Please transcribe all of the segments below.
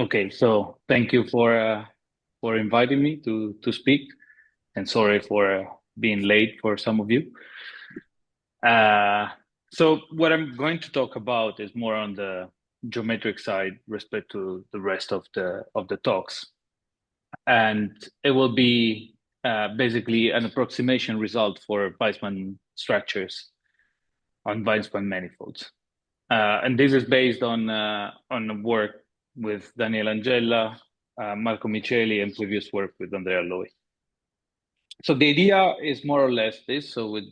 Okay, so thank you for inviting me to speak, and sorry for being late for some of you. Uh, so what I'm going to talk about is more on the geometric side, respect to the rest of the talks, and it will be basically an approximation result for Weismann structures on Weismann manifolds. And this is based on work with Daniel Angella, Marco Micheli, and previous work with Andrea Loi. So the idea is more or less this. So with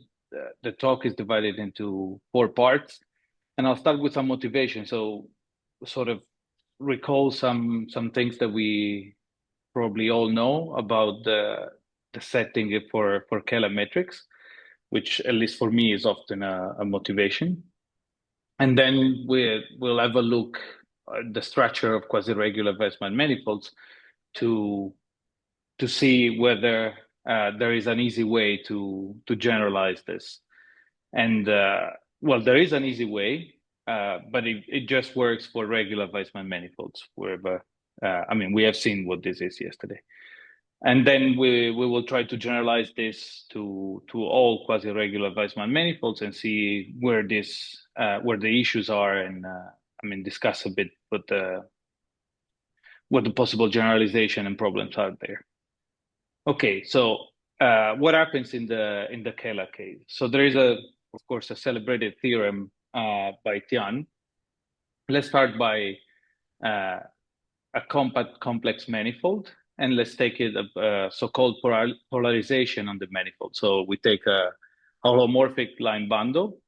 the talk is divided into four parts, and I'll start with some motivation. So sort of recall some things that we probably all know about the setting for Kähler metrics, which at least for me is often a motivation. And then we'll have a look at the structure of quasi-regular Weismann manifolds to see whether there is an easy way to generalize this. And well, there is an easy way, but it just works for regular Weismann manifolds. Wherever, I mean, we have seen what this is yesterday. And then we will try to generalize this to all quasi-regular Weismann manifolds and see where the issues are, and I mean discuss a bit what the possible generalization and problems are there. Okay, so what happens in the Kähler case? So there is of course a celebrated theorem by Tian. Let's start by a compact complex manifold, and let's take it a so-called polarization on the manifold. So we take a holomorphic line bundle,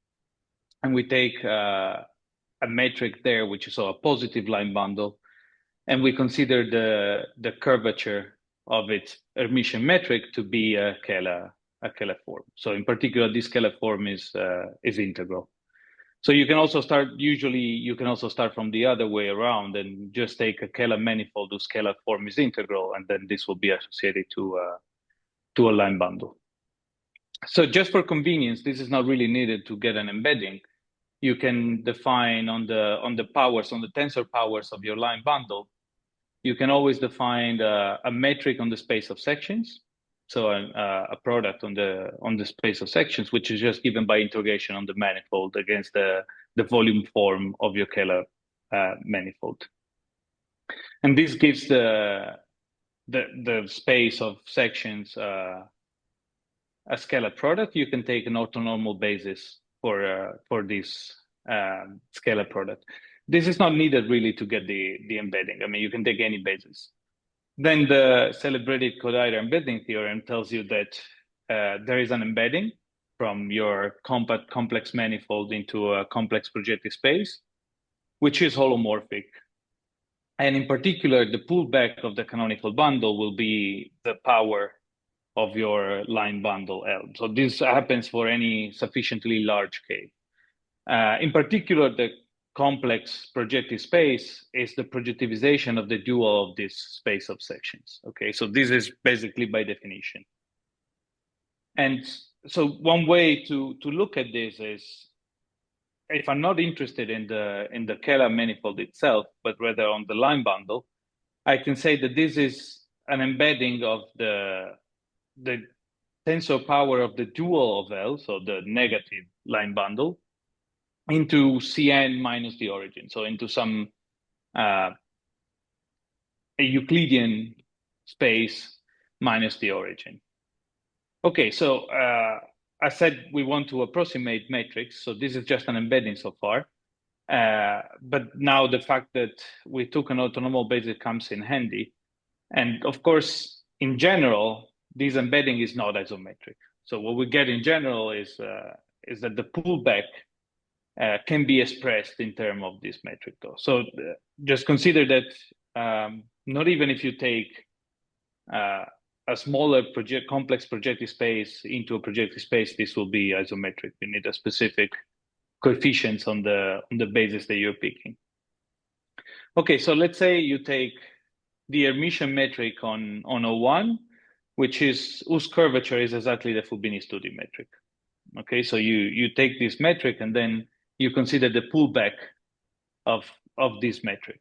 and we take a metric there, which is a positive line bundle, and we consider the curvature of its Hermitian metric to be a Kähler form. So in particular, this Kähler form is integral. So you can also start from the other way around and just take a Kähler manifold whose Kähler form is integral, and then this will be associated to a line bundle. So just for convenience, this is not really needed to get an embedding. You can define on the tensor powers of your line bundle. You can always define a metric on the space of sections. So a product on the space of sections, which is just given by integration on the manifold against the volume form of your Kähler manifold. And this gives the space of sections a scalar product. You can take an orthonormal basis for this scalar product. This is not needed really to get the embedding. I mean, you can take any basis. Then the celebrated Kodaira embedding theorem tells you that there is an embedding from your compact complex manifold into a complex projective space, which is holomorphic. And in particular, the pullback of the canonical bundle will be the power of your line bundle L. So this happens for any sufficiently large K. In particular, the complex projective space is the projectivization of the dual of this space of sections. Okay, so this is basically by definition. And so one way to look at this is, if I'm not interested in the Kähler manifold itself, but rather on the line bundle, I can say that this is an embedding of the tensor power of the dual of L, so the negative line bundle, into Cn minus the origin, so into some a Euclidean space minus the origin. Okay, so I said we want to approximate metrics, so this is just an embedding so far. But now the fact that we took an orthonormal basis comes in handy. And of course, in general, this embedding is not isometric. So what we get in general is that the pullback can be expressed in terms of this metric, though. So just consider that not even if you take a smaller complex projective space into a projective space, this will be isometric. You need a specific coefficients on the basis that you're picking. Okay, so let's say you take the Hermitian metric on O1, whose curvature is exactly the Fubini-Studi metric. Okay, so you take this metric and then you consider the pullback of this metric.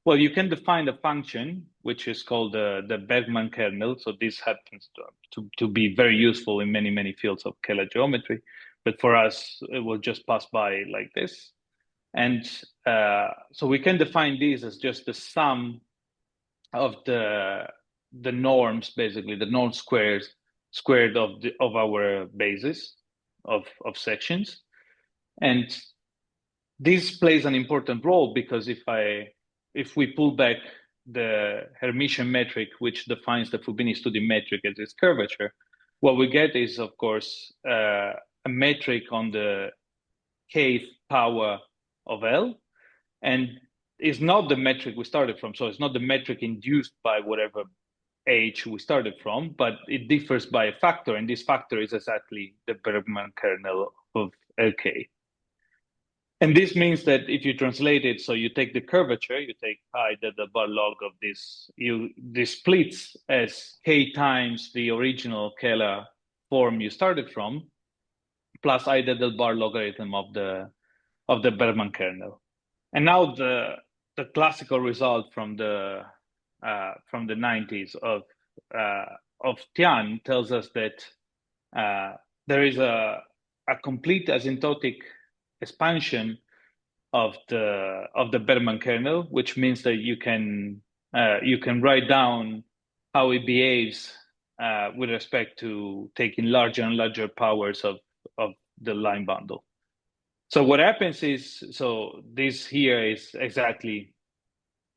Well, you can define a function which is called the Vaisman kernel. So this happens to be very useful in many fields of Kähler geometry. But for us, it will just pass by like this. And so we can define these as just the sum of the norms, basically the norm squared of our bases of sections. And this plays an important role because if we pull back the Hermitian metric, which defines the Fubini study metric as its curvature, what we get is, of course, a metric on the kth power of L, and it's not the metric we started from. So it's not the metric induced by whatever H we started from, but it differs by a factor, and this factor is exactly the Bergman kernel of LK. And this means that if you translate it, so you take the curvature, you take pi the bar log of this, this splits as k times the original Kähler form you started from, plus I del bar logarithm of the Bergman kernel. And now the classical result from the 90s of Tian tells us that there is a complete asymptotic expansion of the Bergman kernel, which means that you can write down how it behaves with respect to taking larger and larger powers of the line bundle. So what happens is, so this here is exactly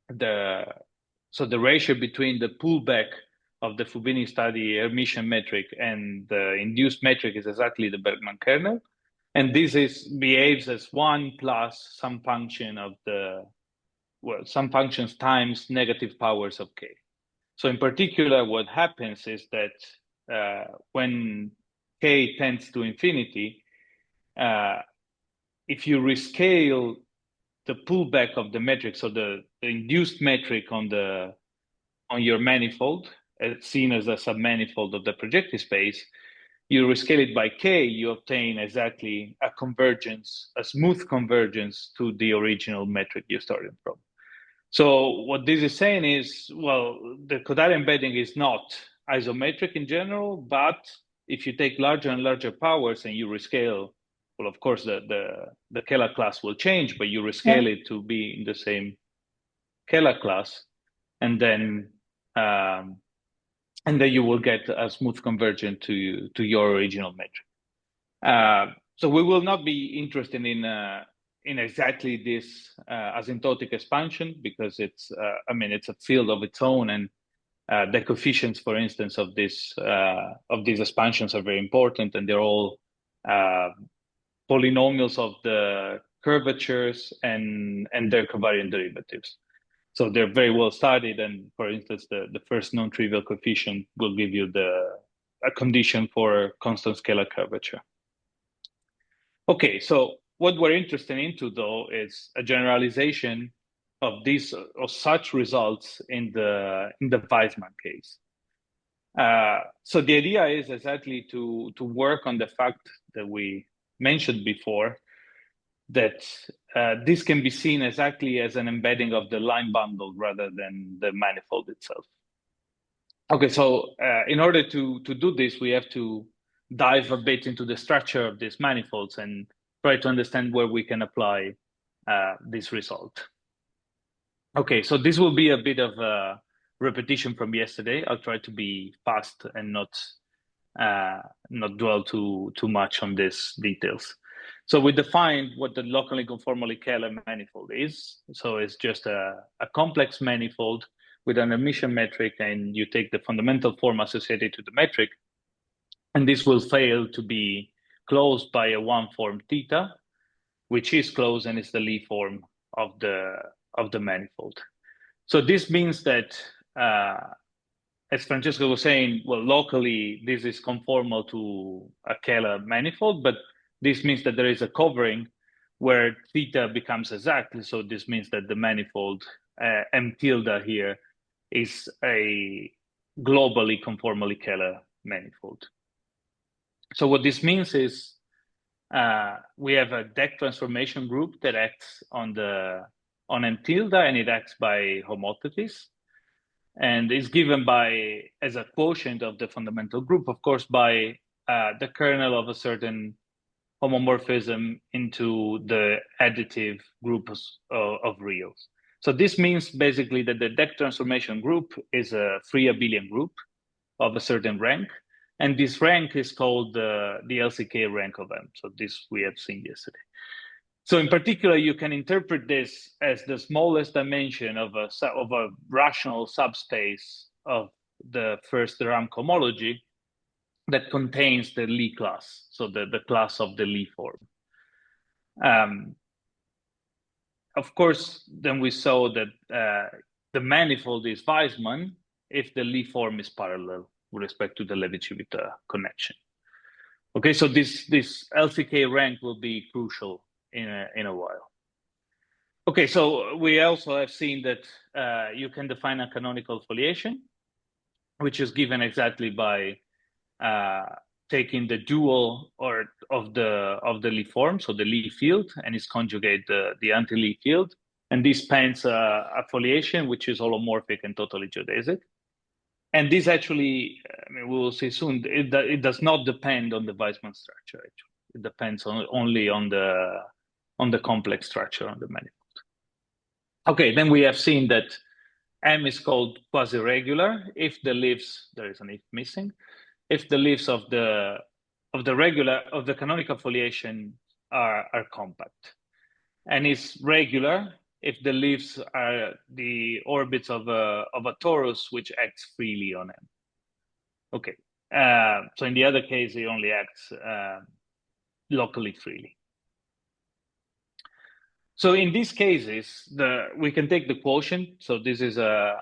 the ratio between the pullback of the Fubini study Hermitian metric and the induced metric is exactly the Bergman kernel. And this behaves as 1 plus some function of some functions times negative powers of k. So in particular, what happens is that when k tends to infinity, if you rescale the pullback of the metric, so the induced metric on your manifold, seen as a submanifold of the projective space, you rescale it by k, you obtain exactly a convergence, a smooth convergence to the original metric you started from. So what this is saying is, well, the Kodaira embedding is not isometric in general, but if you take larger and larger powers and you rescale, well, of course, the Kähler class will change, but you rescale it to be in the same Kähler class, and then you will get a smooth convergence to your original metric. So we will not be interested in exactly this asymptotic expansion because it's a field of its own, and the coefficients, for instance, of these expansions are very important, and they're all polynomials of the curvatures and their covariant derivatives. So they're very well studied, and for instance, the first non-trivial coefficient will give you a condition for constant scalar curvature. Okay, so what we're interested into, though, is a generalization of such results in the Vaisman case. So the idea is exactly to work on the fact that we mentioned before, that this can be seen exactly as an embedding of the line bundle rather than the manifold itself. Okay, so in order to do this, we have to dive a bit into the structure of these manifolds and try to understand where we can apply this result. Okay, so this will be a bit of a repetition from yesterday. I'll try to be fast and not dwell too much on these details. So we defined what the locally conformally Kähler manifold is. So it's just a complex manifold with an Hermitian metric, and you take the fundamental form associated to the metric, and this will fail to be closed by a one form theta, which is closed and is the Lie form of the manifold. So this means that, as Francesco was saying, well, locally, this is conformal to a Kähler manifold, but this means that there is a covering where theta becomes exact. So this means that the manifold M tilde here is a globally conformally Kähler manifold. So what this means is we have a deck transformation group that acts on the on n tilde, and it acts by homotopes, and is given by as a quotient of the fundamental group, of course, by the kernel of a certain homomorphism into the additive groups of reals. So this means basically that the deck transformation group is a free abelian group of a certain rank, and this rank is called the LCK rank of M. So this we have seen yesterday. So in particular, you can interpret this as the smallest dimension of a rational subspace of the first RAM cohomology that contains the Lie class, so the class of the Lie form. Of course, then we saw that the manifold is Vaisman if the Lie form is parallel with respect to the Levi-Civita connection. Okay, so this LCK rank will be crucial in a while. Okay, so we also have seen that you can define a canonical foliation, which is given exactly by taking the dual of the Lie form, so the Lie field, and its conjugate the anti-Lie field, and this spans a foliation which is holomorphic and totally geodesic. And this actually, I mean, we will see soon, it does not depend on the Vaisman structure. Actually, it depends only on the complex structure on the manifold. Okay, then we have seen that M is called quasi-regular if the leaves, there is an if missing, if the leaves of the canonical foliation are compact, and is regular if the leaves are the orbits of a torus which acts freely on M. Okay, so in the other case, it only acts locally freely. So in these cases, we can take the quotient. So this is a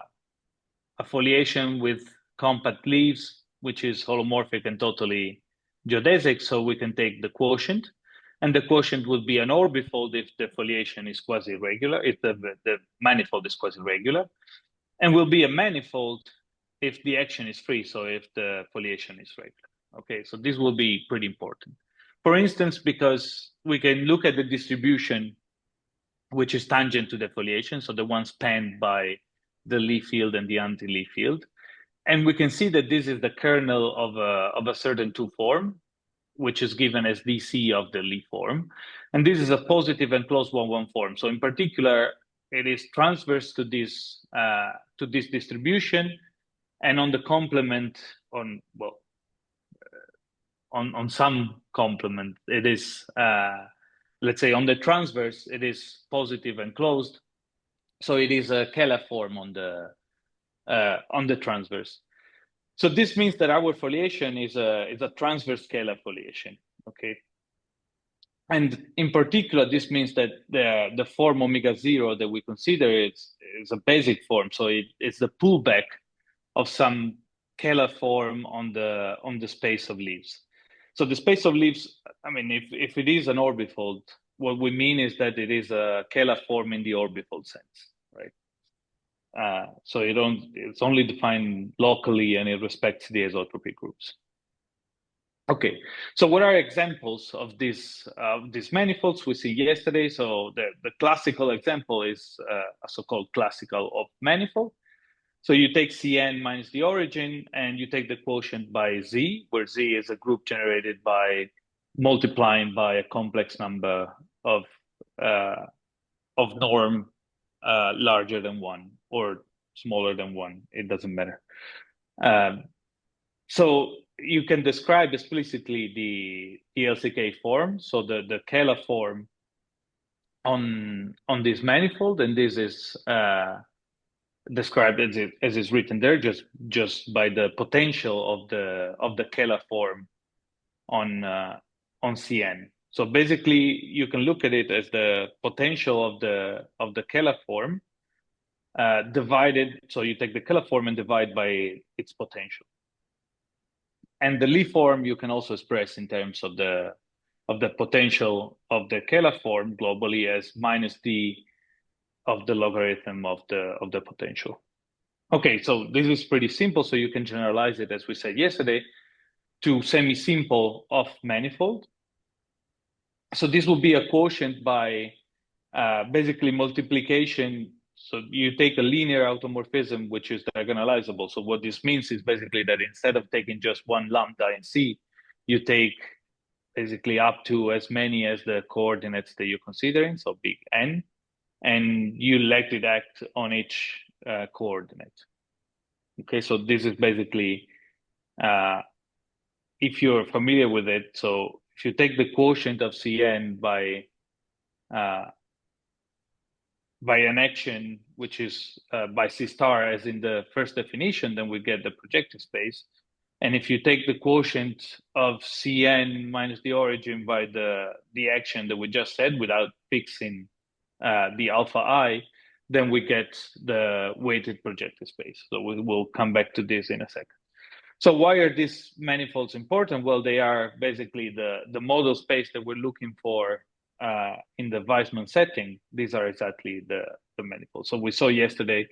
foliation with compact leaves, which is holomorphic and totally geodesic. So we can take the quotient, and the quotient would be an orbifold if the foliation is quasi-regular, if the manifold is quasi-regular, and will be a manifold if the action is free, so if the foliation is regular. Okay, so this will be pretty important. For instance, because we can look at the distribution which is tangent to the foliation, so the one spanned by the Lie field and the anti-Lie field. And we can see that this is the kernel of a certain two form, which is given as DC of the Lie form. And this is a positive and closed 1-1 form. So in particular, it is transverse to this distribution, and on the complement, on some complement, it is let's say on the transverse, it is positive and closed. So it is a Kähler form on the transverse. So this means that our foliation is a transverse Kähler foliation. Okay. And in particular, this means that the form omega 0 that we consider is a basic form. So it's the pullback of some Kähler form on the space of leaves. So the space of leaves, I mean, if it is an orbifold, what we mean is that it is a Kähler form in the orbifold sense, right? So it's only defined locally, and it respects the isotropy groups. Okay, so what are examples of these manifolds we see yesterday? So the classical example is a so-called classical Hopf manifold. So you take Cn minus the origin, and you take the quotient by Z, where Z is a group generated by multiplying by a complex number of norm larger than 1 or smaller than 1. It doesn't matter. So you can describe explicitly the LCK form, so the Kähler form on this manifold, and this is described as is written there, just by the potential of the Kähler form on Cn. So basically, you can look at it as the potential of the Kähler form divided. So you take the Kähler form and divide by its potential. And the Lie form you can also express in terms of the potential of the Kähler form globally as minus d of the logarithm of the potential. Okay, so this is pretty simple. So you can generalize it, as we said yesterday, to semi-simple Hopf manifold. So this will be a quotient by basically multiplication. So you take a linear automorphism, which is diagonalizable. So what this means is basically that instead of taking just one lambda in C, you take basically up to as many as the coordinates that you're considering, so big N, and you let it act on each coordinate. Okay, so this is basically, if you're familiar with it, so if you take the quotient of Cn by an action, which is by C star, as in the first definition, then we get the projective space. And if you take the quotient of Cn minus the origin by the action that we just said without fixing the alpha I, then we get the weighted projective space. So we will come back to this in a second. So why are these manifolds important? Well, they are basically the model space that we're looking for in the Vaisman setting. These are exactly the manifolds. So we saw yesterday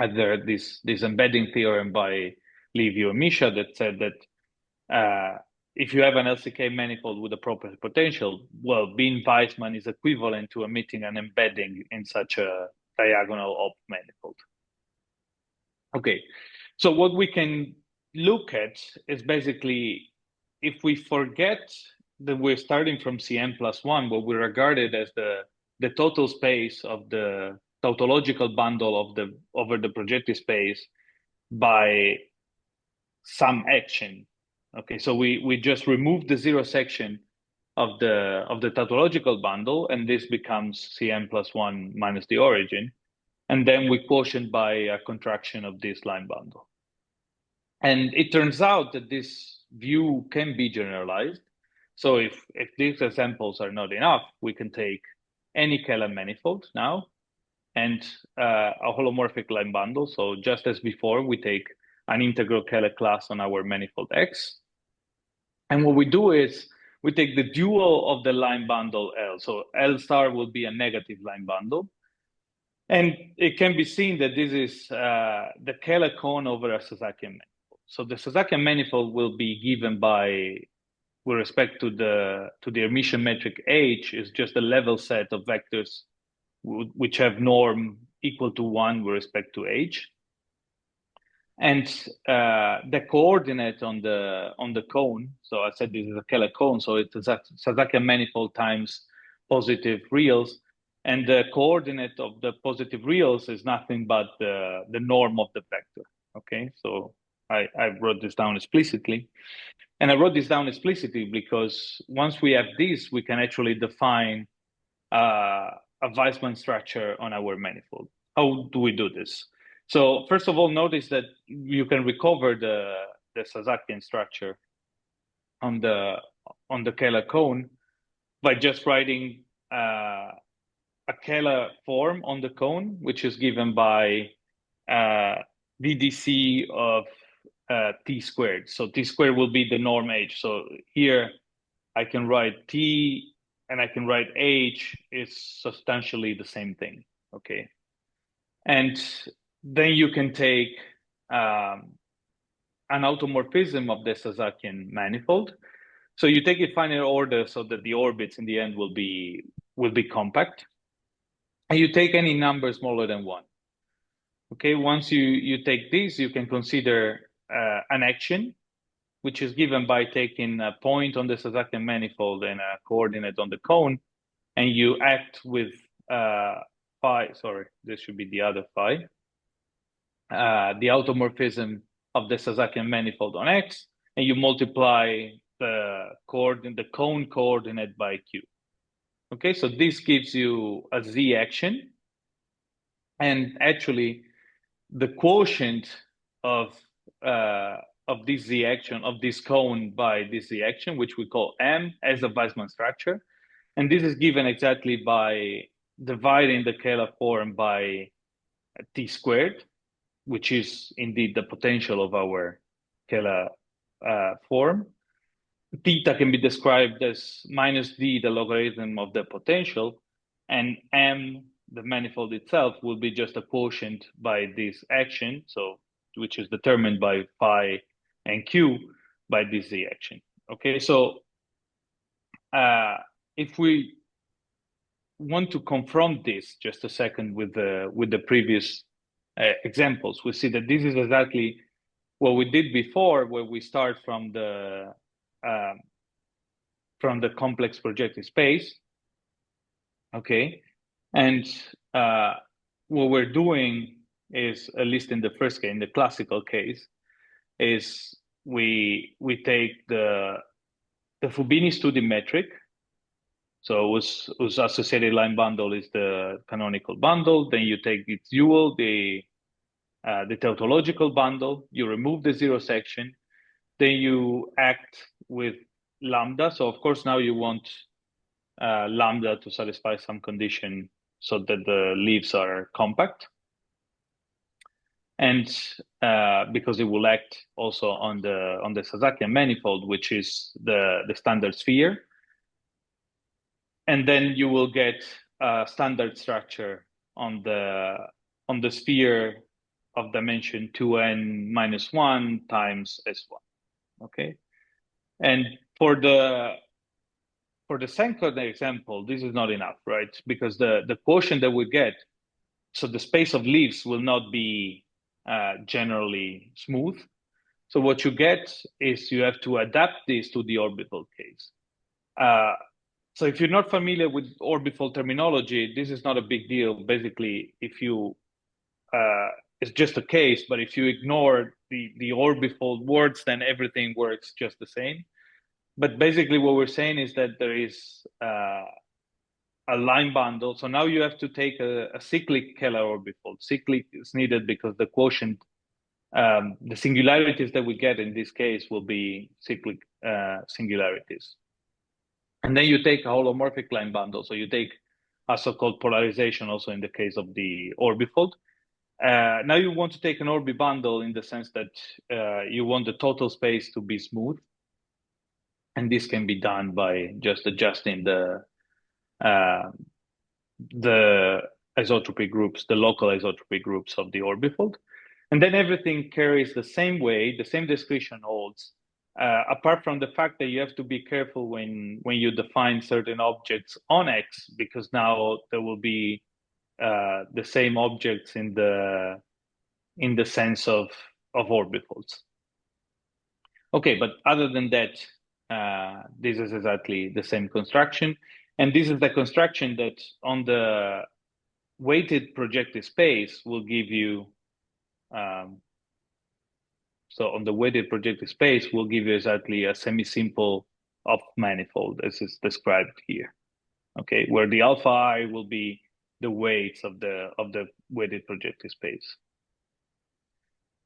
this embedding theorem by Livio and Misha that said that if you have an LCK manifold with a proper potential, well, being Vaisman is equivalent to emitting an embedding in such a diagonal Hopf manifold. Okay, so what we can look at is basically, if we forget that we're starting from Cn plus 1, what we regarded as the total space of the tautological bundle over the projective space by some action. Okay, so we just remove the zero section of the tautological bundle, and this becomes Cn plus 1 minus the origin. And then we quotient by a contraction of this line bundle. And it turns out that this view can be generalized. So if these examples are not enough, we can take any Kähler manifold now and a holomorphic line bundle. So just as before, we take an integral Kähler class on our manifold X. And what we do is we take the dual of the line bundle L. So L star will be a negative line bundle. And it can be seen that this is the Kähler cone over a Sasakian manifold. So the Sasakian manifold will be given by, with respect to the Hermitian metric H, is just a level set of vectors which have norm equal to 1 with respect to H. And the coordinate on the cone, so I said this is a Kähler cone, so it's a Sasakian manifold times positive reals. And the coordinate of the positive reals is nothing but the norm of the vector. Okay, so I wrote this down explicitly. And I wrote this down explicitly because once we have this, we can actually define a Vaisman structure on our manifold. How do we do this? So first of all, notice that you can recover the Sasakian structure on the Kähler cone by just writing a Kähler form on the cone, which is given by VDC of t squared. So t squared will be the norm H. So here I can write t and I can write H is substantially the same thing. Okay. And then you can take an automorphism of the Sasakian manifold. So you take it finite order so that the orbits in the end will be compact. And you take any number smaller than 1. Okay, once you take this, you can consider an action, which is given by taking a point on the Sasakian manifold and a coordinate on the cone, and you act with phi, sorry, this should be the other phi, the automorphism of the Sasakian manifold on X, and you multiply the cone coordinate by Q. Okay, so this gives you a Z action, and actually the quotient of this Z action, of this cone by this Z action, which we call M, as a Vaisman structure. And this is given exactly by dividing the Kähler form by t squared, which is indeed the potential of our Kähler form. Theta can be described as minus d, the logarithm of the potential, and M, the manifold itself, will be just a quotient by this action, so which is determined by phi and Q by this Z action. Okay, so if we want to confront this just a second with the previous examples, we see that this is exactly what we did before, where we start from the complex projective space. Okay, and what we're doing is, at least in the first case, in the classical case, is we take the Fubini study metric. So whose associated line bundle is the canonical bundle. Then you take its dual, the tautological bundle. You remove the zero section. Then you act with lambda. So of course now you want lambda to satisfy some condition so that the leaves are compact. And because it will act also on the Sasakian manifold, which is the standard sphere. And then you will get a standard structure on the sphere of dimension 2n-1 times S1. Okay, and for the second example, this is not enough, right? Because the quotient that we get, so the space of leaves will not be generally smooth. So what you get is you have to adapt this to the orbifold case. So if you're not familiar with orbifold terminology, this is not a big deal. Basically, if you it's just a case, but if you ignore the orbifold words, then everything works just the same. But basically what we're saying is that there is a line bundle. So now you have to take a cyclic Kähler orbifold. Cyclic is needed because the quotient, the singularities that we get in this case will be cyclic singularities. And then you take a holomorphic line bundle. So you take a so-called polarization also in the case of the orbifold. Now you want to take an orbi bundle in the sense that you want the total space to be smooth. And this can be done by just adjusting the isotropy groups, the local isotropy groups of the orbifold. And then everything carries the same way, the same description holds, apart from the fact that you have to be careful when you define certain objects on X, because now there will be the same objects in the sense of orbifolds. Okay, but other than that, this is exactly the same construction. And this is the construction that on the weighted projective space will give you, so on the weighted projective space will give you exactly a semi-simple Hopf manifold as is described here. Okay, where the alpha I will be the weights of the weighted projective space.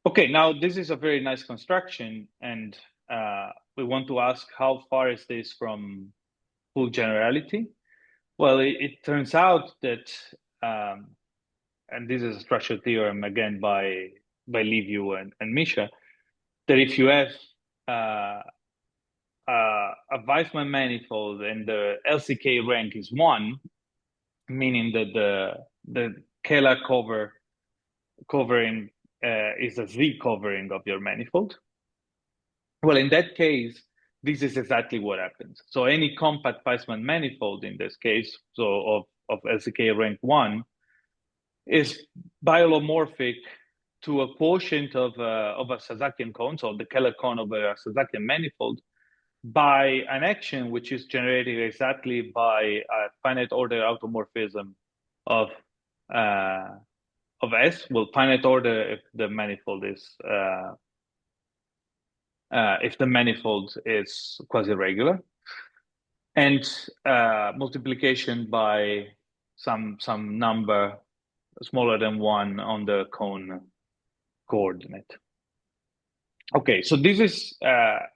Okay, now this is a very nice construction, and we want to ask how far is this from full generality? Well, it turns out that, and this is a structural theorem again by Liviu and Misha, that if you have a Vaisman manifold and the LCK rank is 1, meaning that the Kähler covering is a Z covering of your manifold. Well, in that case, this is exactly what happens. So any compact Vaisman manifold in this case, so of LCK rank 1, is biolomorphic to a quotient of a Sasakian cone, so the Kähler cone of a Sasakian manifold, by an action which is generated exactly by a finite order automorphism of S. Well, finite order if the manifold is quasi-regular, and multiplication by some number smaller than 1 on the cone coordinate. Okay, so this is a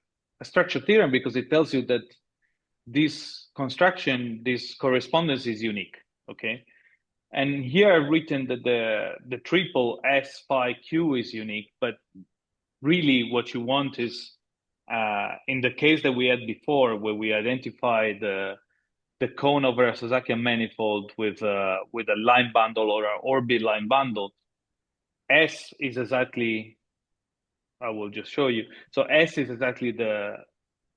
structure theorem because it tells you that this construction, this correspondence is unique. Okay, and here I've written that the triple S phi Q is unique, but really what you want is in the case that we had before, where we identify the cone over a Sasakian manifold with a line bundle or an orbit line bundle, S is exactly, I will just show you. So S is exactly the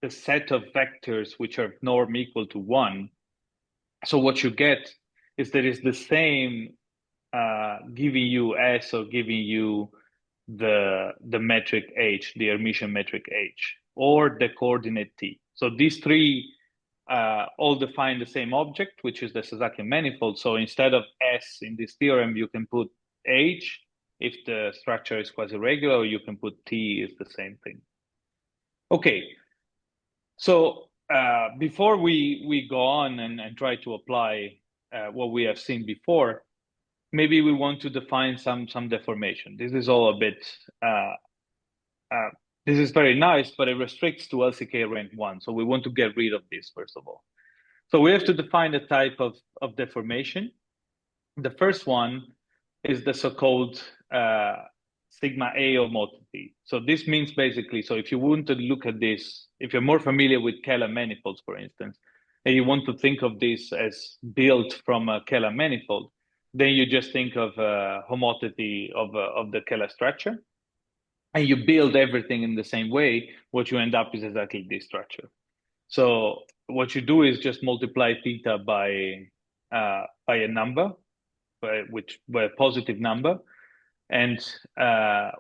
set of vectors which are norm equal to 1. So what you get is that it's the same giving you S or giving you the metric H, the Hermitian metric H, or the coordinate T. So these three all define the same object, which is the Sasakian manifold. So instead of S in this theorem, you can put H if the structure is quasi-regular, or you can put T is the same thing. Okay, so before we go on and try to apply what we have seen before, maybe we want to define some deformation. This is all a bit, this is very nice, but it restricts to LCK rank 1. So we want to get rid of this, first of all. So we have to define a type of deformation. The first one is the so-called sigma A homotopy. So this means basically, so if you want to look at this, if you're more familiar with Kähler manifolds, for instance, and you want to think of this as built from a Kähler manifold, then you just think of homotopy of the Kähler structure, and you build everything in the same way. What you end up is exactly this structure. So what you do is just multiply theta by a number, by a positive number, and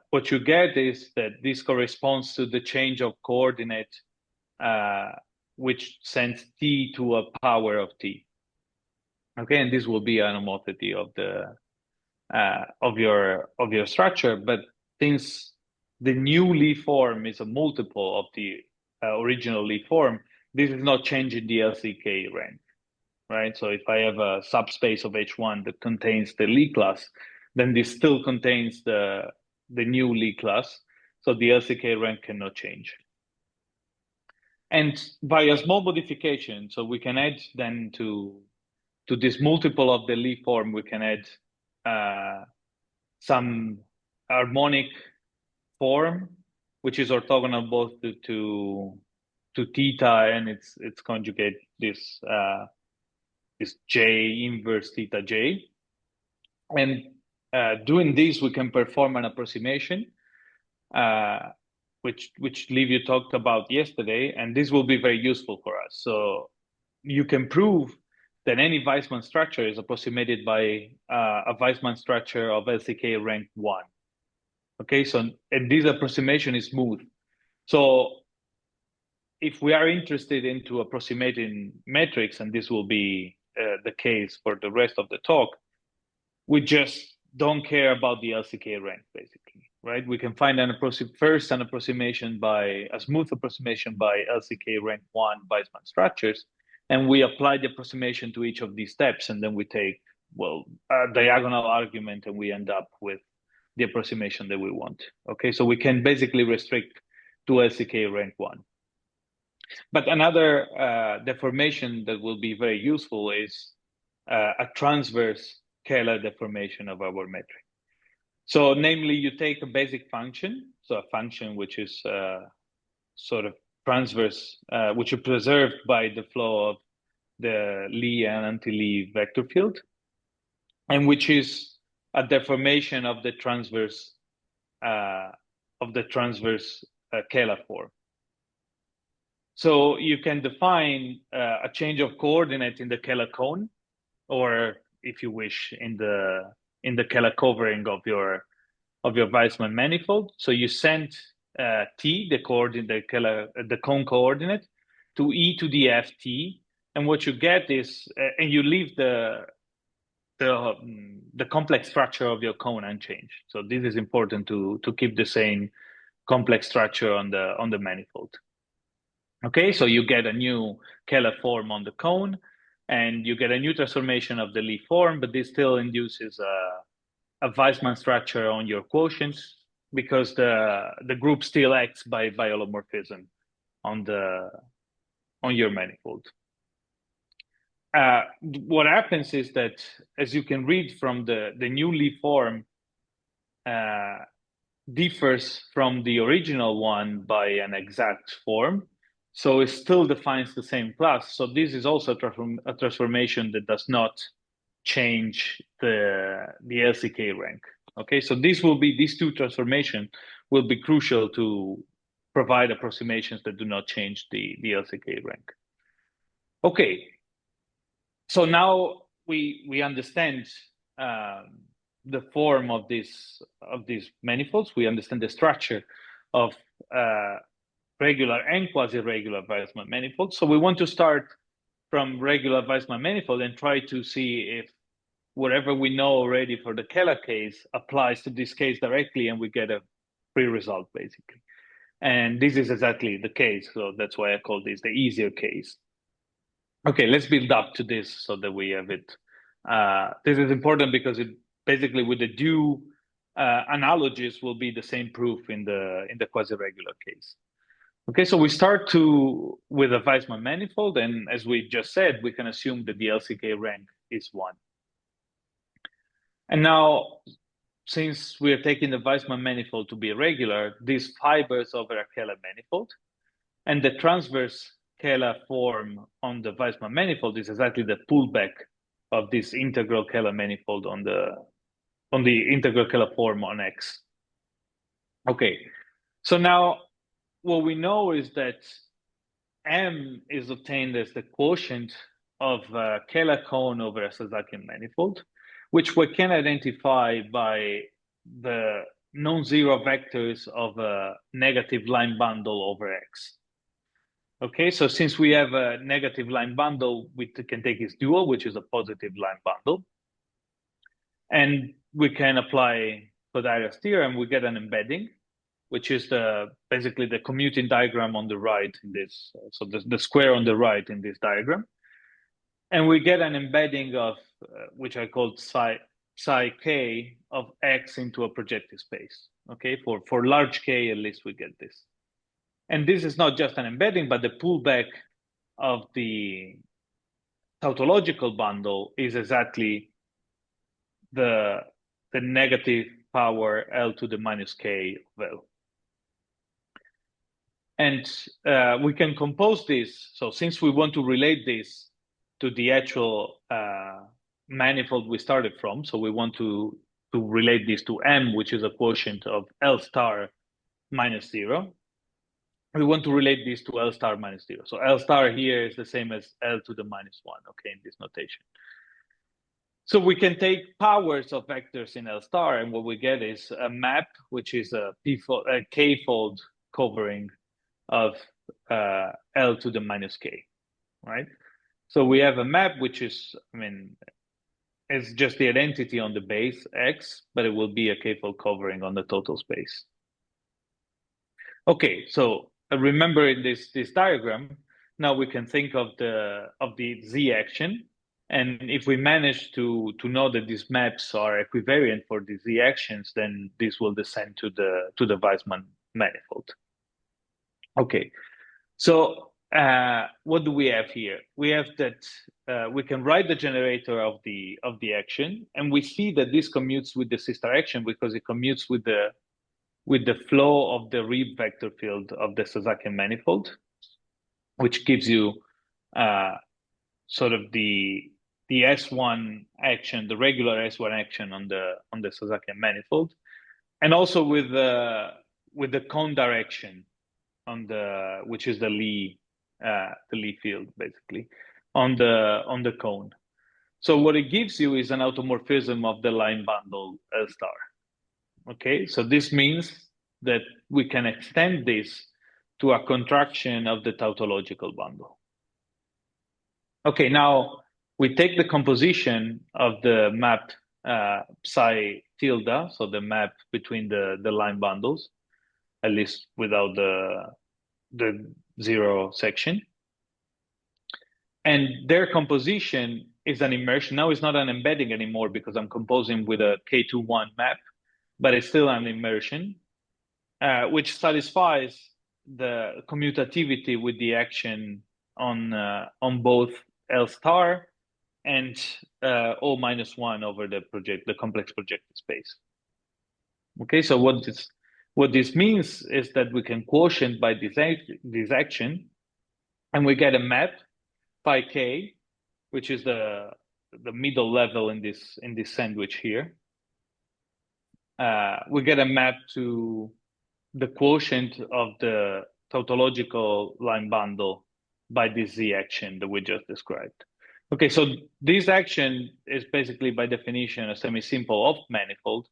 what you get is that this corresponds to the change of coordinate, which sends t to a power of t. Okay, and this will be an homotopy of the of your structure. But since the new Lie form is a multiple of the original Lie form, this is not changing the LCK rank, right? So if I have a subspace of H1 that contains the Lie class, then this still contains the new Lie class. So the LCK rank cannot change. And by a small modification, so we can add then to this multiple of the Lie form, we can add some harmonic form, which is orthogonal both to theta and its conjugate, this J inverse theta J. And doing this, we can perform an approximation, which Livio talked about yesterday, and this will be very useful for us. So you can prove that any Vaisman structure is approximated by a Vaisman structure of LCK rank 1. Okay, so and this approximation is smooth. So if we are interested into approximating metrics, and this will be the case for the rest of the talk, we just don't care about the LCK rank, basically, right? We can find an approximation by a smooth approximation by LCK rank 1 Vaisman structures, and we apply the approximation to each of these steps, and then we take, well, a diagonal argument, and we end up with the approximation that we want. Okay, so we can basically restrict to LCK rank 1. But another deformation that will be very useful is a transverse Kähler deformation of our metric. So namely, you take a basic function, so a function which is sort of transverse, which is preserved by the flow of the Lie and anti-Lie vector field, and which is a deformation of the transverse Kähler form. So you can define a change of coordinate in the Kähler cone, or if you wish, in the Kähler covering of your Vaisman manifold. So you send t, the coordinate, the cone coordinate, to e to the ft, and what you get is, and you leave the complex structure of your cone unchanged. So this is important to keep the same complex structure on the manifold. Okay, so you get a new Kähler form on the cone, and you get a new transformation of the Lie form, but this still induces a Vaisman structure on your quotients, because the group still acts by holomorphism on your manifold. What happens is that, as you can read from the new Lie form, differs from the original one by an exact form. So it still defines the same class. So this is also a transformation that does not change the LCK rank. Okay, so these two transformations will be crucial to provide approximations that do not change the LCK rank. Okay, so now we understand the form of these manifolds. We understand the structure of regular and quasi-regular Weismann manifolds. So we want to start from regular Weismann manifold and try to see if whatever we know already for the Kähler case applies to this case directly, and we get a free result, basically. And this is exactly the case. So that's why I call this the easier case. Okay, let's build up to this so that we have it. This is important because it basically with the due analogies will be the same proof in the quasi-regular case. Okay, so we start with a Weismann manifold, and as we just said, we can assume that the LCK rank is 1. And now, since we are taking the Weismann manifold to be regular, these fibers over a Kähler manifold, and the transverse Kähler form on the Weismann manifold is exactly the pullback of this integral Kähler manifold on the integral Kähler form on X. Okay, so now what we know is that M is obtained as the quotient of a Kähler cone over a Sasakian manifold, which we can identify by the non-zero vectors of a negative line bundle over X. Okay, so since we have a negative line bundle, we can take its dual, which is a positive line bundle. And we can apply Kodaira's theorem, we get an embedding, which is basically the commuting diagram on the right in this, so the square on the right in this diagram. And we get an embedding of, which I called psi k of X into a projective space. Okay, for large K, at least we get this. And this is not just an embedding, but the pullback of the tautological bundle is exactly the negative power L to the minus K of L. And we can compose this. So since we want to relate this to the actual manifold we started from, so we want to relate this to M, which is a quotient of L star minus 0. We want to relate this to L star minus 0. So L star here is the same as L to the minus 1, okay, in this notation. So we can take powers of vectors in L star, and what we get is a map, which is a k-fold covering of L to the minus K, right? So we have a map, which is, it's just the identity on the base X, but it will be a k-fold covering on the total space. Okay, so remember in this diagram, now we can think of the Z action. And if we manage to know that these maps are equivariant for the Z actions, then this will descend to the Weismann manifold. Okay, so what do we have here? We have that we can write the generator of the action, and we see that this commutes with the sister action because it commutes with the flow of the Reeb vector field of the Sasakian manifold, which gives you sort of the S1 action, the regular S1 action on the Sasakian manifold, and also with the cone direction on which is the Lie field basically on the cone. So what it gives you is an automorphism of the line bundle L star. Okay, so this means that we can extend this to a contraction of the tautological bundle. Okay, now we take the composition of the map psi tilde, so the map between the line bundles, at least without the zero section. And their composition is an immersion. Now it's not an embedding anymore because I'm composing with a K21 map, but it's still an immersion, which satisfies the commutativity with the action on both L star and O minus 1 over the complex projective space. Okay, so what this means is that we can quotient by this action, and we get a map phi k, which is the middle level in this sandwich here. We get a map to the quotient of the tautological line bundle by this Z action that we just described. Okay, so this action is basically by definition a semi-simple Hopf manifold,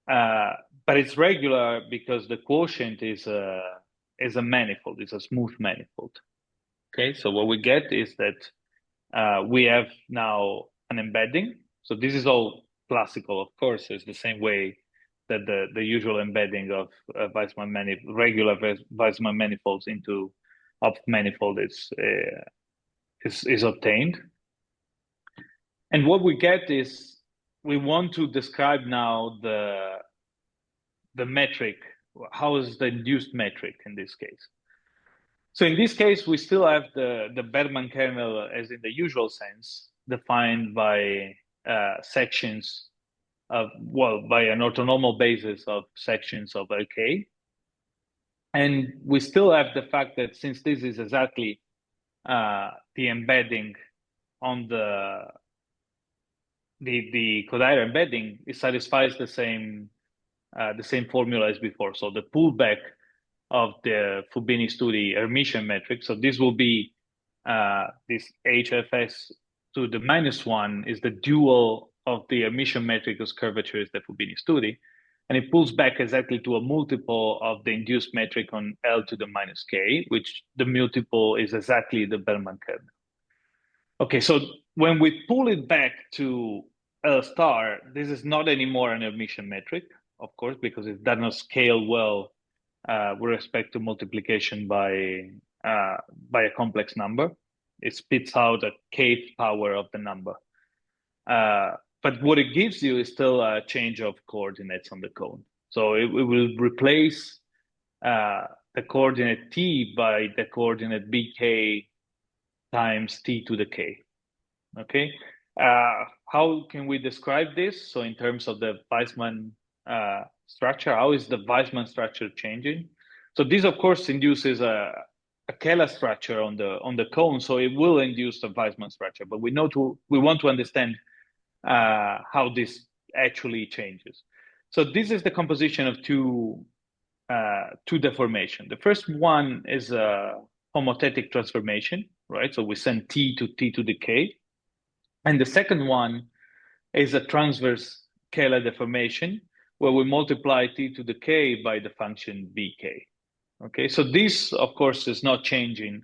but it's regular because the quotient is a manifold, it's a smooth manifold. Okay, so what we get is that we have now an embedding. So this is all classical, of course. It's the same way that the usual embedding of regular Weismann manifolds into Hopf manifold is obtained. And what we get is we want to describe now the metric. How is the induced metric in this case? So in this case, we still have the Bergman kernel as in the usual sense, defined by sections of, well, by an orthonormal basis of sections of LK. And we still have the fact that since this is exactly the embedding on the Kodaira embedding, it satisfies the same formula as before. So the pullback of the Fubini Studi Hermitian metric. So this will be this HFS to the -1 is the dual of the Hermitian metric whose curvature is the Fubini Studi. And it pulls back exactly to a multiple of the induced metric on L to the -k, which the multiple is exactly the Bellman kernel. Okay, so when we pull it back to L star, this is not anymore an Hermitian metric, of course, because it does not scale well with respect to multiplication by a complex number. It spits out a kth power of the number. But what it gives you is still a change of coordinates on the cone. So it will replace the coordinate t by the coordinate bk times t to the k. Okay. How can we describe this? So in terms of the Weismann structure, how is the Weismann structure changing? So this, of course, induces a Kähler structure on the cone, so it will induce the Weismann structure. But we want to understand how this actually changes. So this is the composition of two deformation. The first one is a homothetic transformation, right? So we send t to the k. And the second one is a transverse Kähler deformation where we multiply t to the k by the function bk. Okay, so this, of course, is not changing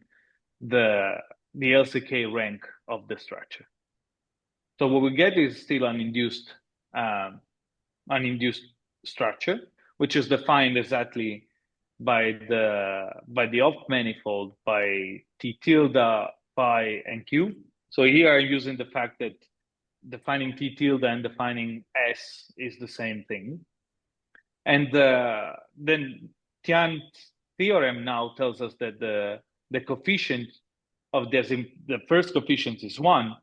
the LCK rank of the structure. So what we get is still an induced structure, which is defined exactly by the Hopf manifold by t tilde, phi, and q. So here I'm using the fact that defining t tilde and defining s is the same thing. And then Tian's theorem now tells us that the coefficient of the first coefficient is 1.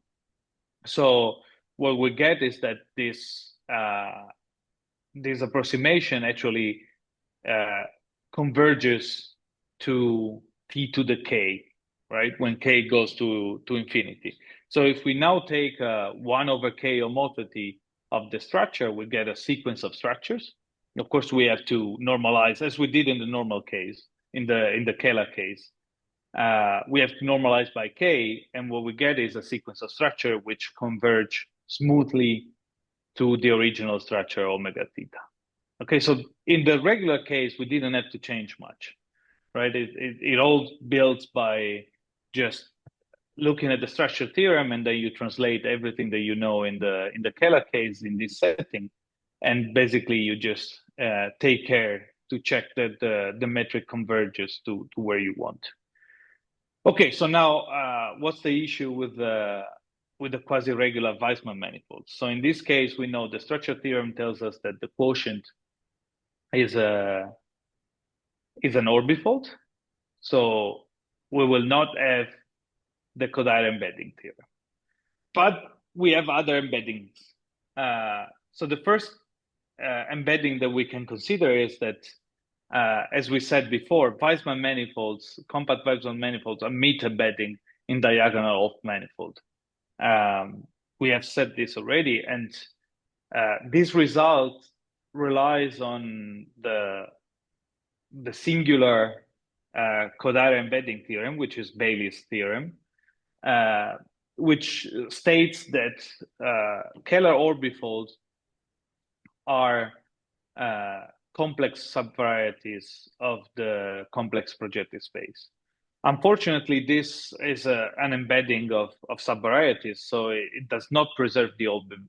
So what we get is that this approximation actually converges to t to the k, right? When k goes to infinity. So if we now take 1 over k homotopy of the structure, we get a sequence of structures. Of course, we have to normalize, as we did in the normal case, in the Kähler case. We have to normalize by k, and what we get is a sequence of structure which converge smoothly to the original structure omega theta. Okay, so in the regular case, we didn't have to change much, right? It all builds by just looking at the structure theorem, and then you translate everything that you know in the Kähler case in this setting, and basically you just take care to check that the metric converges to where you want. Okay, so now what's the issue with the quasi-regular Weismann manifolds? So in this case, we know the structure theorem tells us that the quotient is an orbifold. So we will not have the Kodaira embedding theorem. But we have other embeddings. So the first embedding that we can consider is that, as we said before, Weismann manifolds, compact Weismann manifolds, omit embedding in diagonal Hopf manifold. We have said this already, and this result relies on the singular Kodaira embedding theorem, which is Bailey's theorem. which states that Kähler orbifolds are complex subvarieties of the complex projective space. Unfortunately, this is an embedding of subvarieties, so it does not preserve the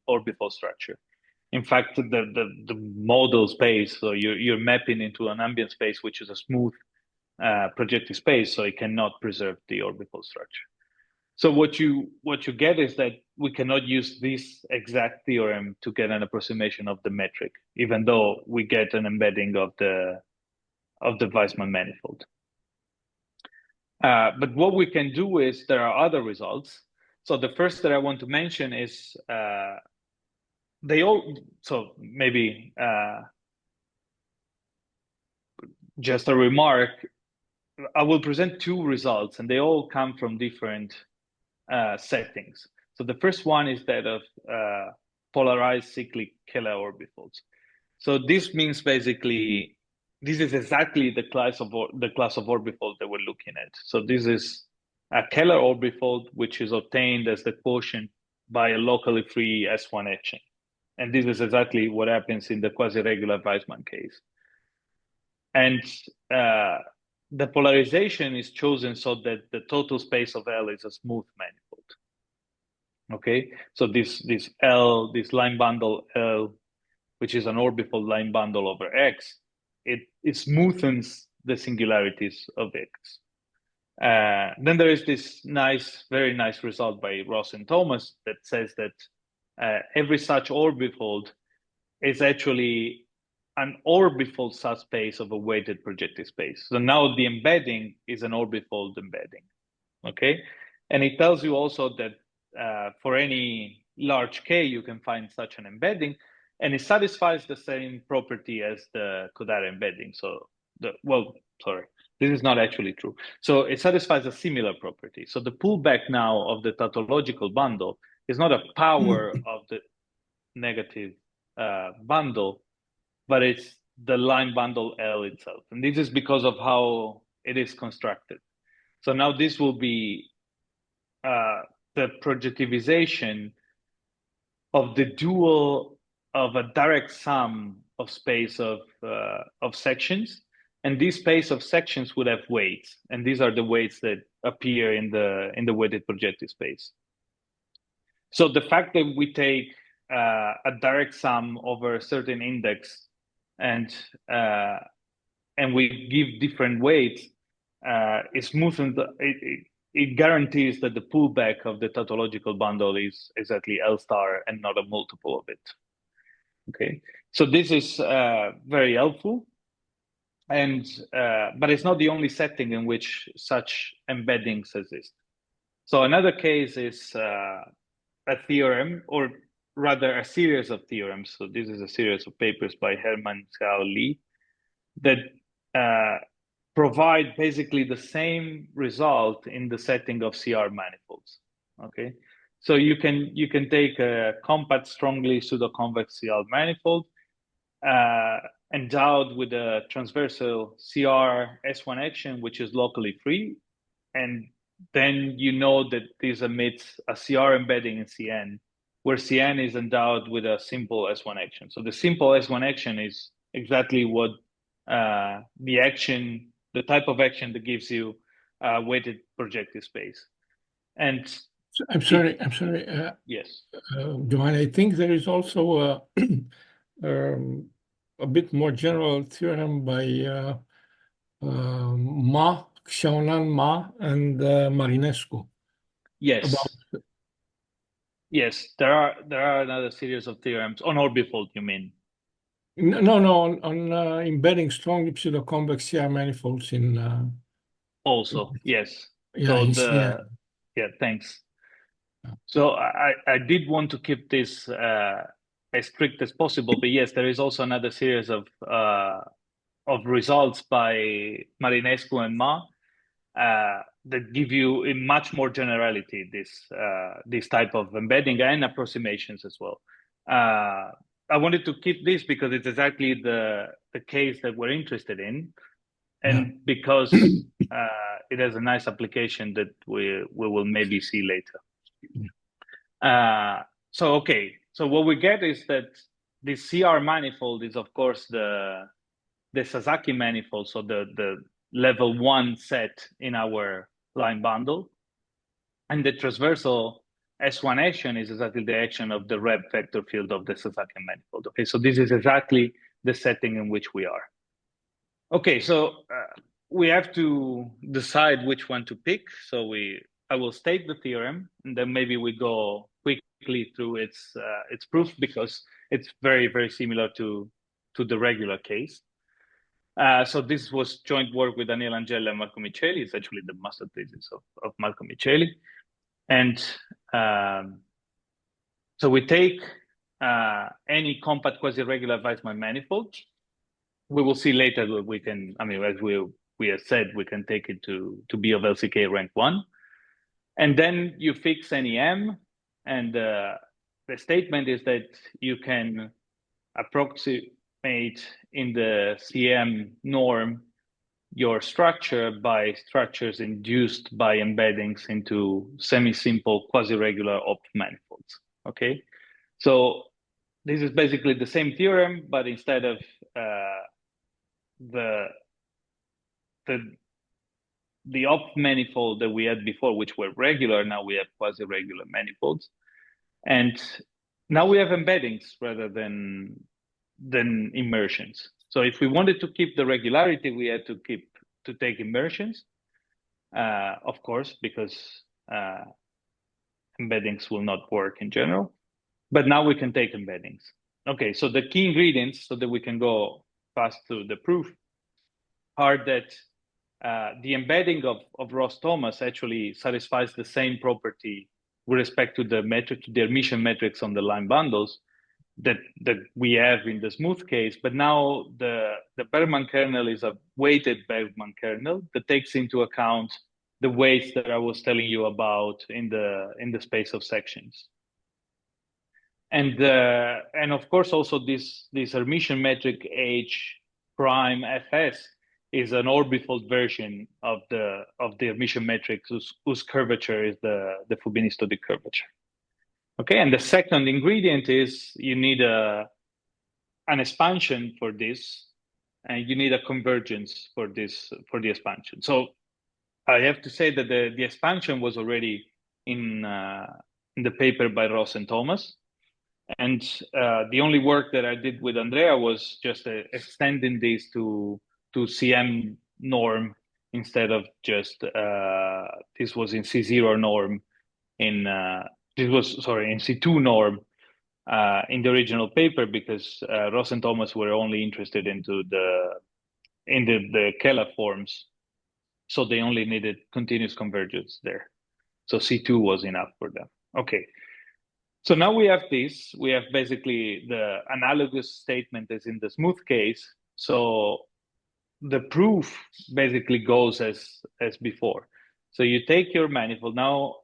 orbifold structure. In fact, the model space, so you're mapping into an ambient space, which is a smooth projective space, so it cannot preserve the orbifold structure. So what you get is that we cannot use this exact theorem to get an approximation of the metric, even though we get an embedding of the Vaisman manifold. But what we can do is there are other results. So the first that I want to mention is maybe just a remark. I will present two results, and they all come from different settings. So the first one is that of polarized cyclic Kähler orbifolds. So this means basically this is exactly the class of orbifold that we're looking at. So this is a Kähler orbifold which is obtained as the quotient by a locally free S1 etching, and this is exactly what happens in the quasi-regular Vaisman case. And the polarization is chosen so that the total space of L is a smooth manifold. Okay, so this line bundle L, which is an orbifold line bundle over X, it smoothens the singularities of X. Then there is this very nice result by Ross and Thomas that says that every such orbifold is actually an orbifold subspace of a weighted projective space. So now the embedding is an orbifold embedding, okay? And it tells you also that for any large K, you can find such an embedding, and it satisfies the same property as the Kodaira embedding. So this is not actually true. So it satisfies a similar property. So the pullback now of the tautological bundle is not a power of the negative bundle, but it's the line bundle L itself. And this is because of how it is constructed. So now this will be the projectivization of the dual of a direct sum of space of sections. And this space of sections would have weights. And these are the weights that appear in the weighted projective space. So the fact that we take a direct sum over a certain index and we give different weights, it guarantees that the pullback of the tautological bundle is exactly L star and not a multiple of it. Okay, so this is very helpful, and but it's not the only setting in which such embeddings exist. So another case is a theorem, or rather a series of theorems. So this is a series of papers by Herman Xiao Li that provide basically the same result in the setting of CR manifolds. Okay, so you can take a compact, strongly pseudo-convex CR manifold endowed with a transversal CR S1 action, which is locally free, and then you know that this emits a CR embedding in Cn, where Cn is endowed with a simple S1 action. So the simple S1 action is exactly what the type of action that gives you weighted projective space. And I'm sorry. Yes. Giovanni, I think there is also a bit more general theorem by Xiaonan Ma and Marinescu. Yes. Yes, there are another series of theorems on orbifold, you mean? No, on embedding strongly pseudo-convex CR manifolds in. Also, yes. Yeah, so thanks. Yeah. So I did want to keep this as strict as possible, but yes, there is also another series of results by Marinescu and Ma that give you in much more generality this type of embedding and approximations as well. I wanted to keep this because it's exactly the case that we're interested in, and because it has a nice application that we will maybe see later. So what we get is that this CR manifold is, of course, the Sasaki manifold, so the level 1 set in our line bundle. And the transversal S1 action is exactly the action of the rep vector field of the Sasakian manifold. Okay, so this is exactly the setting in which we are. Okay, so we have to decide which one to pick. So I will state the theorem, and then maybe we go quickly through its proof, because it's very, very similar to the regular case. So this was joint work with Daniele Angella and Marco Micheli. It's actually the master thesis of Marco Micheli. And so we take any compact quasi-regular Weismann manifold. We will see later that we can, as we have said, we can take it to be of LCK rank 1. And then you fix any M, and the statement is that you can approximate in the CM norm your structure by structures induced by embeddings into semi-simple quasi-regular Hopf manifolds. Okay, so this is basically the same theorem, but instead of the Hopf manifold that we had before, which were regular, now we have quasi-regular manifolds, and now we have embeddings rather than immersions. So if we wanted to keep the regularity, we had to take immersions, of course, because embeddings will not work in general. But now we can take embeddings. Okay, so the key ingredients, so that we can go fast through the proof, are that the embedding of Ross-Thomas actually satisfies the same property with respect to the Hermitian metrics on the line bundles that we have in the smooth case. But now the Bergman kernel is a weighted Bergman kernel that takes into account the weights that I was telling you about in the space of sections. And of course also this Hermitian metric H prime Fs is an orbifold version of the Hermitian metric whose curvature is the Fubini-Stoddy curvature. Okay, and the second ingredient is you need an expansion for this, and you need a convergence for the expansion. So I have to say that the expansion was already in the paper by Ross and Thomas. And the only work that I did with Andrea was just extending this to CM norm instead of just this was in C0 norm in C2 norm in the original paper, because Ross and Thomas were only interested in the Kähler forms, so they only needed continuous convergence there. So C2 was enough for them. Okay. So now we have this. We have basically the analogous statement as in the smooth case. So the proof basically goes as before. So you take your manifold. Now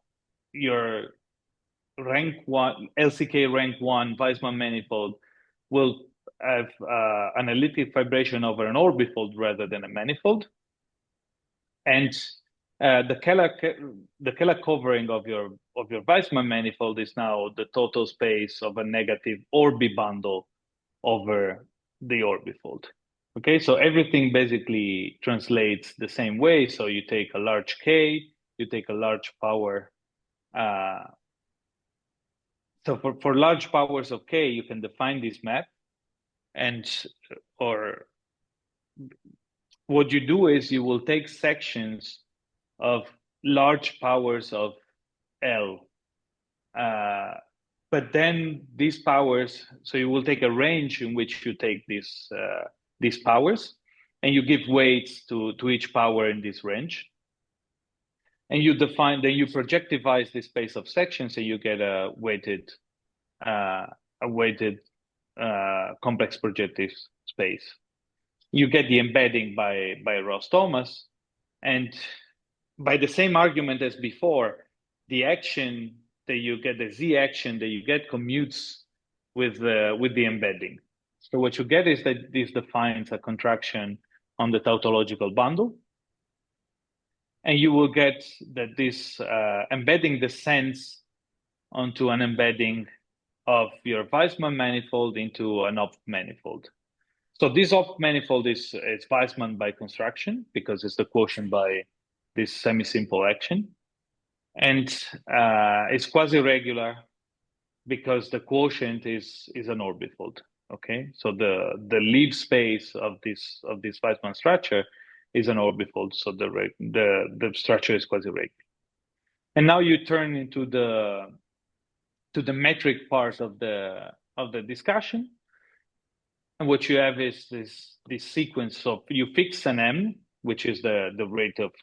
your rank 1 LCK rank 1 Weismann manifold will have an elliptic vibration over an orbifold rather than a manifold, and the Kähler covering of your Weismann manifold is now the total space of a negative Orbi bundle over the orbifold. Okay, so everything basically translates the same way. So you take a large K, you take a large power. So for large powers of K, you can define this map, or what you do is you will take sections of large powers of L. But then these powers, so you will take a range in which you take these powers, and you give weights to each power in this range. And you define, then you projectivize the space of sections, and you get a weighted complex projective space. You get the embedding by Ross-Thomas, and by the same argument as before, the action that you get, the Z action that you get, commutes with the embedding. So what you get is that this defines a contraction on the tautological bundle, and you will get that this embedding descends onto an embedding of your Weisman manifold into an Hopf manifold. So this Hopf manifold is Weisman by construction because it's the quotient by this semi-simple action. And it's quasi-regular because the quotient is an orbifold. Okay, so the leaf space of this Weisman structure is an orbifold, so the structure is quasi-regular. And now you turn into the metric part of the discussion, and what you have is this sequence. So you fix an m, which is the rate of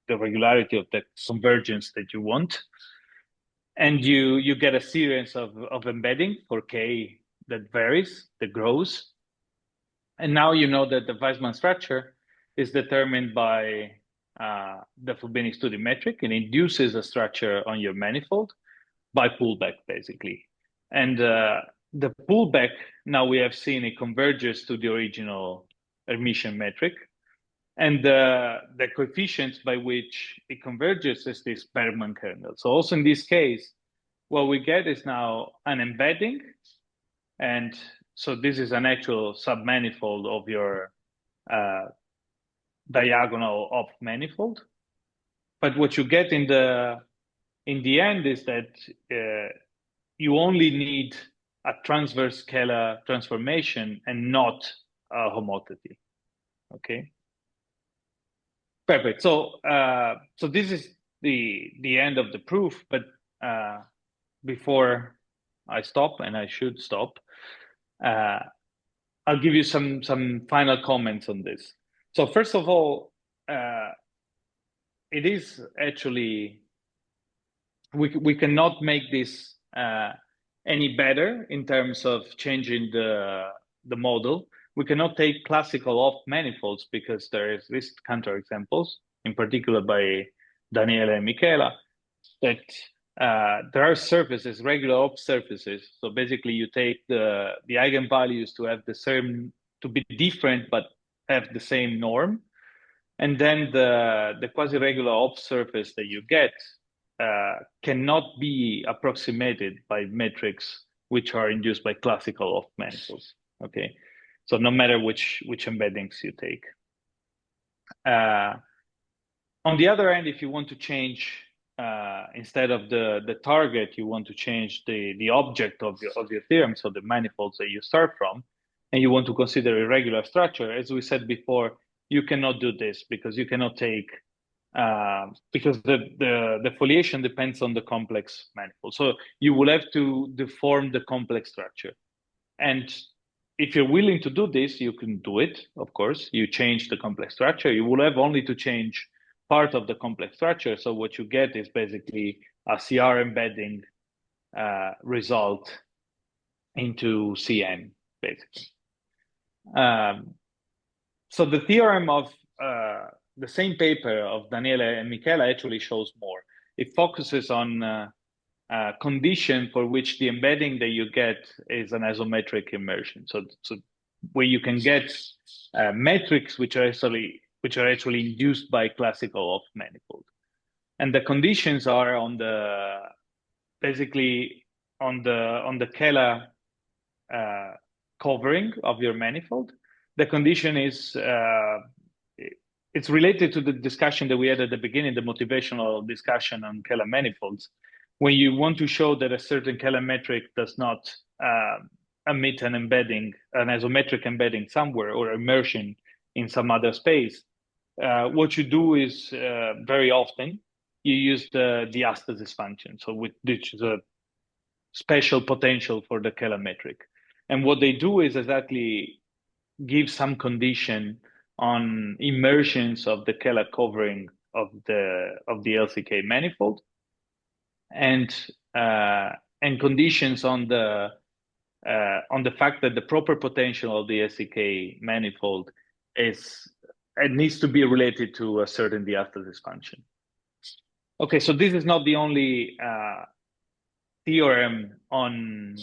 the regularity of the convergence that you want, and you get a series of embedding for k that varies, that grows, and now you know that the Weisman structure is determined by the Fubini-Studi metric and induces a structure on your manifold by pullback, basically. And the pullback, now we have seen it converges to the original Hermitian metric. And the coefficients by which it converges is this Bergman kernel. So also in this case, what we get is now an embedding. And so this is an actual submanifold of your diagonal Hopf manifold. But what you get in the end is that you only need a transverse Kähler transformation and not a homotopy. Okay. Perfect. So so this is the end of the proof. But before I stop, and I should stop, I'll give you some final comments on this. So first of all, it is actually we cannot make this any better in terms of changing the model. We cannot take classical Hopf manifolds because there is this counterexamples, in particular by Daniele and Michela, that there are surfaces, regular Hopf surfaces. So basically, you take the eigenvalues to have the same, to be different but have the same norm, and then the quasi-regular Hopf surface that you get cannot be approximated by metrics which are induced by classical Hopf manifolds. Okay, so no matter which embeddings you take. On the other hand, if you want to change instead of the target, you want to change the object of your theorem, so the manifolds that you start from, and you want to consider irregular structure, as we said before, you cannot do this because you cannot take because the foliation depends on the complex manifold. So you will have to deform the complex structure. And if you're willing to do this, you can do it, of course. You change the complex structure. You will have only to change part of the complex structure. So what you get is basically a CR embedding result into CN, basically. So the theorem of the same paper of Daniele and Michela actually shows more. It focuses on a condition for which the embedding that you get is an isometric immersion. So where you can get metrics which are actually induced by classical Hopf manifold, and the conditions are on the basically on the Kähler covering of your manifold. The condition is it's related to the discussion that we had at the beginning, the motivational discussion on Kähler manifolds. When you want to show that a certain Kähler metric does not emit an embedding, an isometric embedding somewhere, or immersion in some other space, what you do is very often you use the diastasis function, so which is a special potential for the Kähler metric. And what they do is exactly give some condition on immersions of the Kähler covering of the LCK manifold, and conditions on the fact that the proper potential of the LCK manifold needs to be related to a certain diastasis function. Okay, so this is not the only theorem on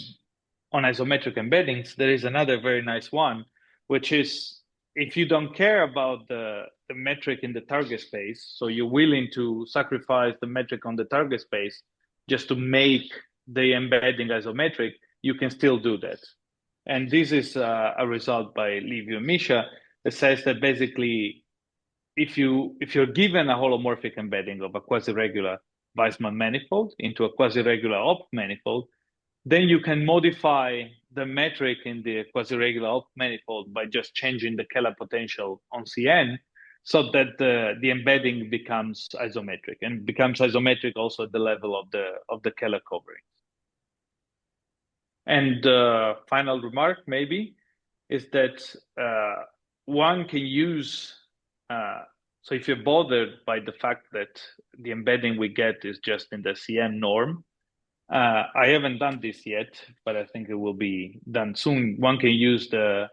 isometric embeddings. There is another very nice one, which is if you don't care about the metric in the target space, so you're willing to sacrifice the metric on the target space just to make the embedding isometric, you can still do that. And this is a result by Livio and Misha that says that basically, if you're given a holomorphic embedding of a quasi-regular Weisman manifold into a quasi-regular Hopf manifold, then you can modify the metric in the quasi-regular Hopf manifold by just changing the Kähler potential on Cn, so that the embedding becomes isometric, and becomes isometric also at the level of the Kähler covering. And final remark maybe is that one can use, so if you're bothered by the fact that the embedding we get is just in the CM norm, I haven't done this yet, but I think it will be done soon. One can use the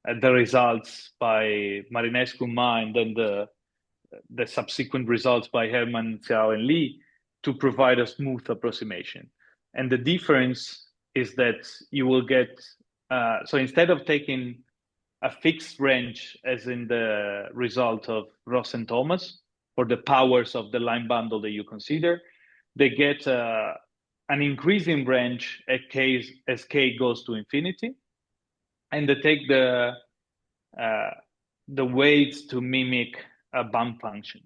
results by Marinescu, Ma, and then the subsequent results by Herman, Xiao, and Li to provide a smooth approximation. And the difference is that you will get, so instead of taking a fixed range as in the result of Ross and Thomas for the powers of the line bundle that you consider, they get an increasing range as k goes to infinity, and they take the weights to mimic a bump function.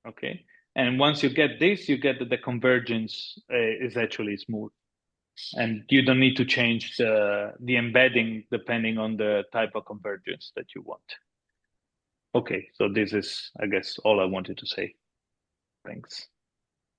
Okay, and once you get this, you get that the convergence is actually smooth, and you don't need to change the embedding depending on the type of convergence that you want. Okay, so this is, I guess, all I wanted to say. Thanks.